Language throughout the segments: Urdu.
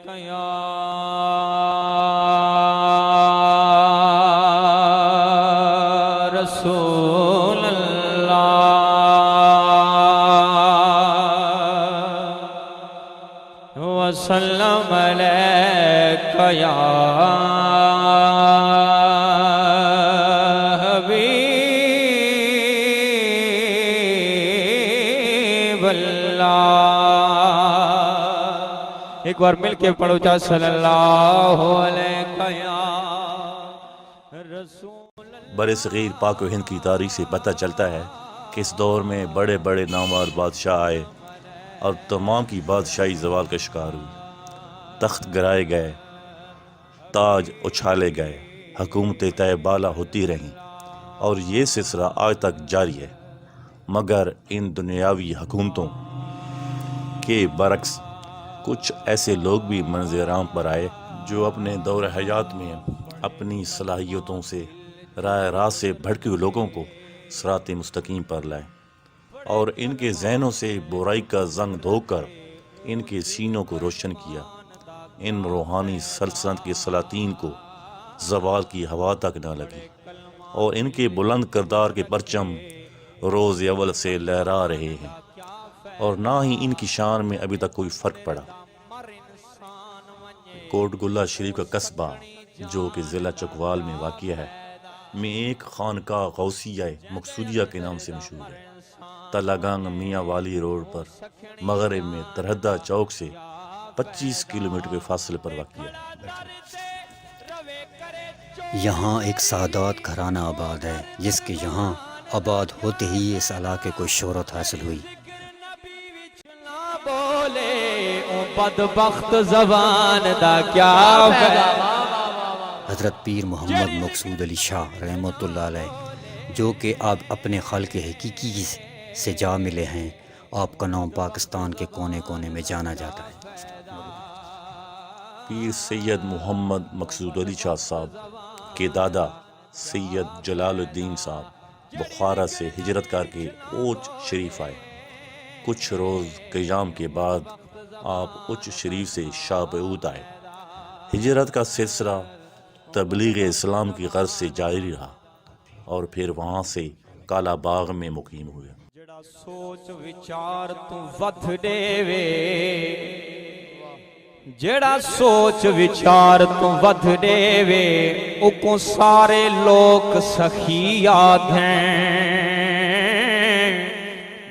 یا رسول اللہ وسلم علیک یا ایک بار مل کے پڑھو چاہ صلی اللہ علیہ رسول برصغیر پاک و ہند کی تاریخ سے پتہ چلتا ہے کہ اس دور میں بڑے بڑے نامور بادشاہ آئے اور تمام کی بادشاہی زوال کا شکار ہوئی. تخت گرائے گئے، تاج اچھالے گئے، حکومتیں طے بالا ہوتی رہیں اور یہ سلسلہ آج تک جاری ہے. مگر ان دنیاوی حکومتوں کے برعکس کچھ ایسے لوگ بھی منظر عام پر آئے جو اپنے دور حیات میں اپنی صلاحیتوں سے راہ راست سے بھٹکے ہوئے لوگوں کو صراط مستقیم پر لائے اور ان کے ذہنوں سے برائی کا زنگ دھو کر ان کے سینوں کو روشن کیا. ان روحانی سلطنت کے سلاطین کو زوال کی ہوا تک نہ لگی اور ان کے بلند کردار کے پرچم روز اول سے لہرا رہے ہیں اور نہ ہی ان کی شان میں ابھی تک کوئی فرق پڑا. کوٹ گلہ شریف کا قصبہ جو کہ ضلع چکوال میں واقع ہے میں ایک خانقاہ غوثیہ مقصودیہ کے نام سے مشہور ہے. تلاگانگ میاں والی روڈ پر مغرب میں ترہدہ چوک سے 25 کلومیٹر کے فاصلے پر واقع ہے. یہاں ایک سادات گھرانہ آباد ہے جس کے یہاں آباد ہوتے ہی اس علاقے کو شہرت حاصل ہوئی. بولے او بدبخت زبان دا کیا حضرت پیر محمد مقصود علی شاہ رحمۃ اللہ علیہ جو کہ آپ اپنے خالق حقیقی سے جا ملے ہیں. آپ کا نام پاکستان کے کونے کونے میں جانا جاتا ہے. پیر سید محمد مقصود علی شاہ صاحب کے دادا سید جلال الدین صاحب بخارا سے ہجرت کر کے اوچ شریف آئے. کچھ روز قیام کے بعد آپ اوچ شریف سے شاہ بعود آئے. ہجرت کا سلسلہ تبلیغ اسلام کی غرض سے جاری رہا اور پھر وہاں سے کالا باغ میں مقیم ہوئے. جڑا سوچ وچار تو ودھ دے وے جڑا سوچ وچار تو ودھ دے وے او کو سارے لوگ سخی یاد ہیں.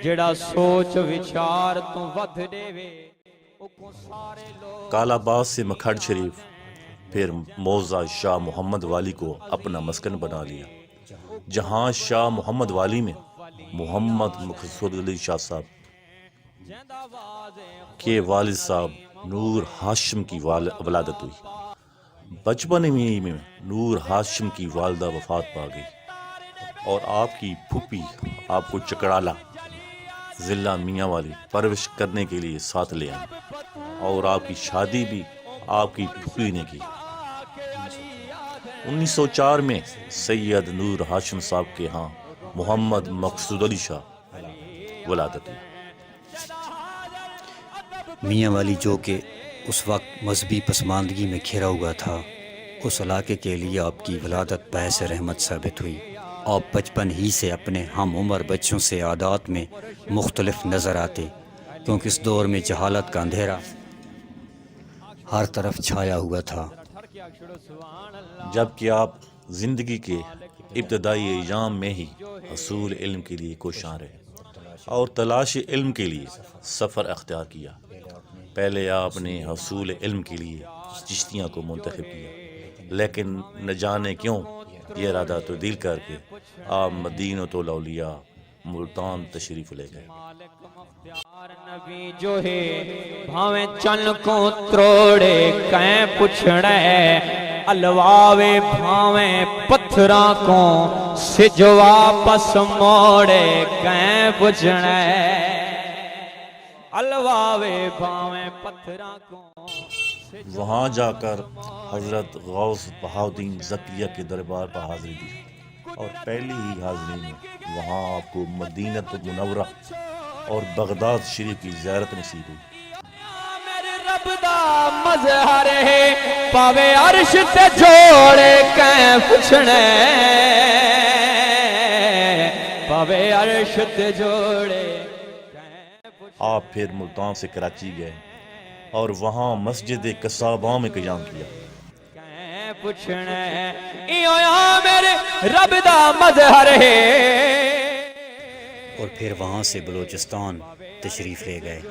جڑا سوچ وچار تو ودھ دے وے او کو سارے لوگ. کالا باغ سے مکھڈ شریف پھر موضع شاہ محمد والی کو اپنا مسکن بنا لیا جہاں شاہ محمد والی میں محمد مقصود علی شاہ صاحب کے والد صاحب نور ہاشم کی ولادت ہوئی. بچپن میں نور ہاشم کی والدہ وفات پا گئی اور آپ کی پھوپھی آپ کو چکڑالہ ضلع میاں والی پرورش کرنے کے لیے ساتھ لے آئی اور آپ کی شادی بھی آپ کی پھوپھی نے کی. 1904 میں سید نور ہاشم صاحب کے ہاں محمد مقصود علی شاہ ولادت ہوئی. میاں والی جو کہ اس وقت مذہبی پسماندگی میں گھرا ہوا تھا اس علاقے کے لیے آپ کی ولادت باعث رحمت ثابت ہوئی. آپ بچپن ہی سے اپنے ہم عمر بچوں سے عادات میں مختلف نظر آتے کیونکہ اس دور میں جہالت کا اندھیرا ہر طرف چھایا ہوا تھا. جبکہ آپ زندگی کے ابتدائی ایام میں ہی حصول علم کے لیے کوشاں رہے اور تلاش علم کے لیے سفر اختیار کیا. پہلے آپ نے حصول علم کے لیے چشتیاں کو منتخب کیا لیکن نہ جانے کیوں یہ ارادہ تبدیل کر کے آپ مدینۃ الاولیاء ملتان تشریف لے گئے. نبی جو ہے بھاویں چن کو تروڑے کہیں پچھڑے الواوے بھاویں پتھراں کو سج واپس موڑے کہیں پچھڑے الواوے بھاویں پتھراں کو. وہاں جا کر حضرت غوث بہاؤدین زکیہ کے دربار پر حاضری دی اور پہلی ہی حاضری میں وہاں آپ کو مدینۃ منورہ اور بغداد شریف کی زیارت نصیب ہوئی. میرے رب رب دا مظہر ہے پاوے عرش تے جوڑے کہیں پوچھنے پاوے عرش تے جوڑے آپ پھر ملتان سے کراچی گئے اور وہاں مسجد قصاباں میں قیام کیا۔ پوچھنے میرے رب دا مظہر ہے۔ اور پھر وہاں سے بلوچستان تشریف لے گئے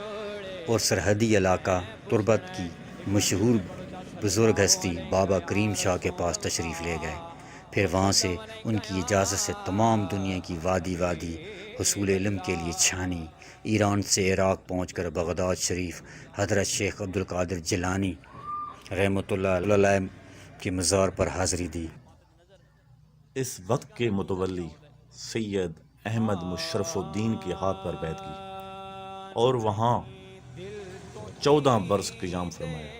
اور سرحدی علاقہ تربت کی مشہور بزرگ ہستی بابا کریم شاہ کے پاس تشریف لے گئے۔ پھر وہاں سے ان کی اجازت سے تمام دنیا کی وادی وادی حصول علم کے لیے چھانی۔ ایران سے عراق پہنچ کر بغداد شریف حضرت شیخ عبدالقادر جیلانی رحمۃ اللہ علیہ کے مزار پر حاضری دی۔ اس وقت کے متولی سید احمد مشرف الدین کے ہاتھ پر بیعت کی اور وہاں 14 برس قیام فرمایا،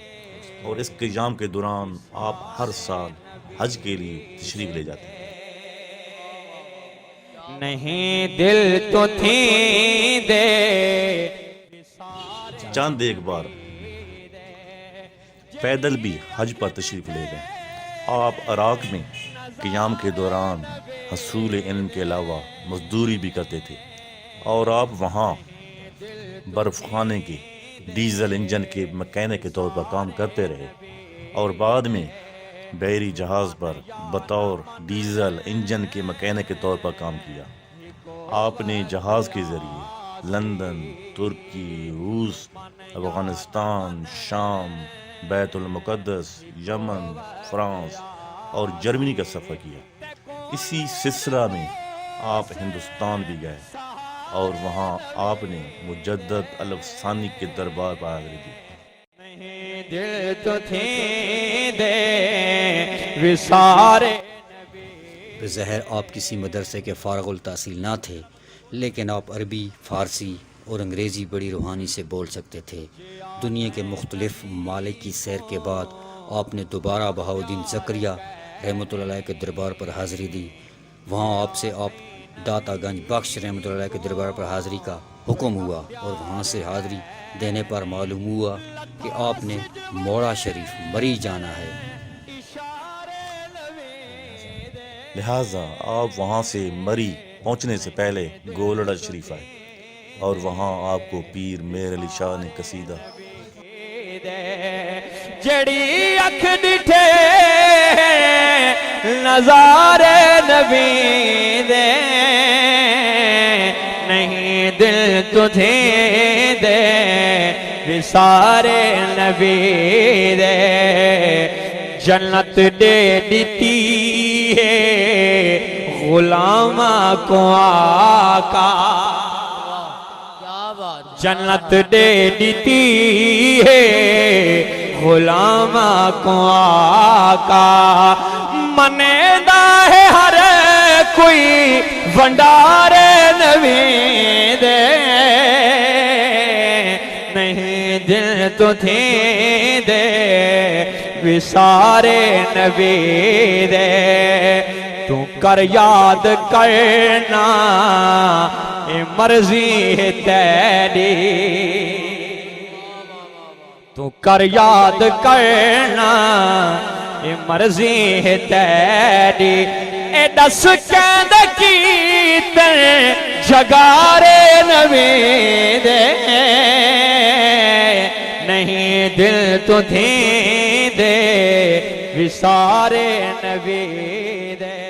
اور اس قیام کے دوران آپ ہر سال حج کے لیے تشریف لے جاتے ہیں۔ نہیں دل تو تھی دے چند ایک بار پیدل بھی حج پر تشریف لے گئے۔ آپ عراق میں قیام کے دوران حصول علم کے علاوہ مزدوری بھی کرتے تھے، اور آپ وہاں برف خانے کے ڈیزل انجن کے مکینک کے طور پر کام کرتے رہے، اور بعد میں بحری جہاز پر بطور ڈیزل انجن کے مکینک کے طور پر کام کیا۔ آپ نے جہاز کے ذریعے لندن، ترکی، روس، افغانستان، شام، بیت المقدس، یمن، فرانس اور جرمنی کا سفر کیا۔ اسی سلسلہ میں آپ ہندوستان بھی گئے اور وہاں آپ نے مجدد الف ثانی کے دربار پر حاضری دی۔ نہیں دل تو تھی دے وسارے بظاہر آپ کسی مدرسے کے فارغ التحصیل نہ تھے، لیکن آپ عربی، فارسی اور انگریزی بڑی روحانی سے بول سکتے تھے۔ دنیا کے مختلف ممالک کی سیر کے بعد آپ نے دوبارہ بہاؤالدین زکریا رحمۃ اللہ علیہ کے دربار پر حاضری دی۔ وہاں آپ سے داتا گنج بخش رحمۃ اللہ علیہ کے دربار پر حاضری کا حکم ہوا، اور وہاں سے حاضری دینے پر معلوم ہوا کہ آپ نے موڑا شریف مری جانا ہے۔ لہٰذا آپ وہاں سے مری پہنچنے سے پہلے گولڑا شریف آئے، اور وہاں آپ کو پیر میر علی شاہ نے قصیدہ جڑی اکھ ڈٹھے نظارے نبی دے نہیں دل تجھے دے وسارے نبی دے جنت دے دیتی ہے غلام کو آقا، جنت دے دیتی ہے غلام کو آقا، منے دا ہے ہر کوئی بھنڈارے نبی دے نہیں دل تو تھی دے وسارے نبی دے تو کر یاد کرنا اے مرضی ہے تیری، تو کر یاد کرنا اے مرضی ہے تیری، اے دس کہندے کیتے جگارے نبی دے نہیں دل تو تھی دے وسارے نبی دے۔